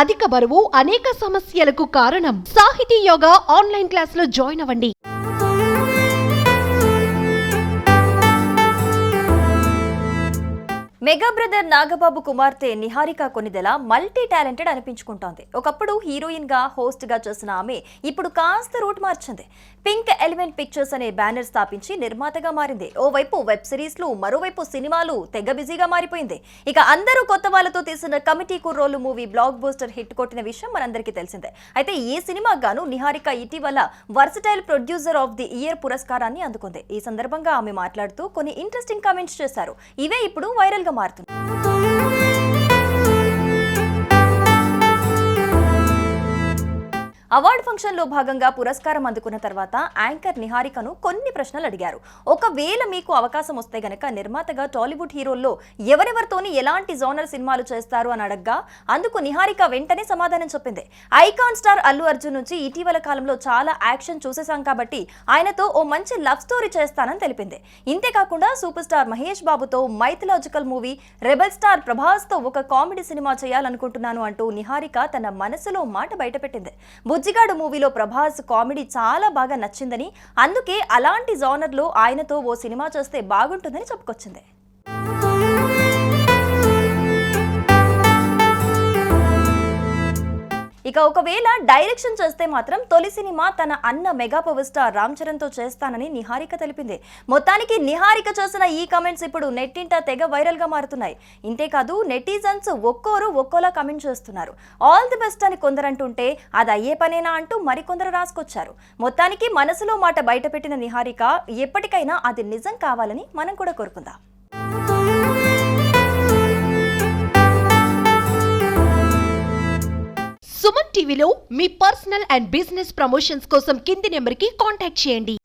అధిక బరువు అనేక సమస్యలకు కారణం. సాహితీ యోగా ఆన్లైన్ క్లాసులో జాయిన్ అవ్వండి. మెగా బ్రదర్ నాగబాబు కుమార్తె నిహారిక కొనిదెల మల్టీ టాలెంటెడ్ అనిపించుకుంటోంది. ఒకప్పుడు హీరోయిన్ గా హోస్ట్ గా చేసిన ఆమె ఇప్పుడు కాస్త రూట్ మార్చింది. పింక్ ఎలిమెంట్ పిక్చర్స్ అనే బ్యానర్ స్థాపించి నిర్మాతగా మారింది. ఓవైపు వెబ్ సిరీస్లు, మరోవైపు సినిమాలు తెగ బిజీగా మారిపోయింది. ఇక అందరూ కొత్త వాళ్ళతో తీసిన committee Kurrollu movie blockbuster hit కొట్టిన విషయం మనందరికీ తెలిసిందే. అయితే ఈ సినిమాకు గాను నిహారిక ఇటీవల versatile producer of the year పురస్కారాన్ని అందుకుంది. ఈ సందర్భంగా ఆమె మాట్లాడుతూ కొన్ని ఇంట్రెస్టింగ్ కామెంట్స్ చేశారు. ఇవే ఇప్పుడు వైరల్ గా మారుతుంది. అవార్డు ఫంక్షన్ లో భాగంగా పురస్కారం అందుకున్న తర్వాత యాంకర్ నిహారికను కొన్ని ప్రశ్నలు అడిగారు. ఒకవేళ మీకు అవకాశం వస్తే గనక నిర్మాతగా టాలీవుడ్ హీరోల్లో ఎవరెవరితోని ఎలాంటి జోనర్ సినిమాలు చేస్తారు అని అడగ్గా అందుకు నిహారిక వెంటనే సమాధానం చెప్పింది. ఐకాన్ స్టార్ అల్లు అర్జున్ నుంచి ఇటీవల కాలంలో చాలా యాక్షన్ చూసేశాం కాబట్టి ఆయనతో ఓ మంచి లవ్ స్టోరీ చేస్తానని తెలిపింది. ఇంతేకాకుండా సూపర్ స్టార్ మహేష్ బాబుతో mythological movie, rebel star Prabhas తో ఒక కామెడీ సినిమా చేయాలనుకుంటున్నాను అంటూ నిహారిక తన మనసులో మాట బయటపెట్టింది. బుజ్జిగాడు మూవీలో ప్రభాస్ కామెడీ చాలా బాగా నచ్చిందని, అందుకే అలాంటి జోనర్లో ఆయనతో ఓ సినిమా చేస్తే బాగుంటుందని చెప్పుకొచ్చింది. ఇక ఒకవేళ డైరెక్షన్ చేస్తే మాత్రం తొలి సినిమా తన అన్న mega power star Ram Charan తో చేస్తానని నిహారిక తెలిపింది. మొత్తానికి నిహారిక చేసిన ఈ కామెంట్స్ ఇప్పుడు నెట్టింట తెగ వైరల్ గా మారుతున్నాయి. ఇంతేకాదు నెటిజన్స్ ఒక్కోరు ఒక్కోలా కామెంట్ చేస్తున్నారు. ఆల్ ది బెస్ట్ అని కొందరంటుంటే అది అయ్యే పనేనా అంటూ మరికొందరు రాసుకొచ్చారు. మొత్తానికి మనసులో మాట బయటపెట్టిన నిహారిక ఎప్పటికైనా అది నిజం కావాలని మనం కూడా కోరుకుందాం. సుమన్ టీవీలో మీ పర్సనల్ అండ్ బిజినెస్ ప్రమోషన్స్ కోసం కింది నెంబర్కి కాంటాక్ట్ చేయండి.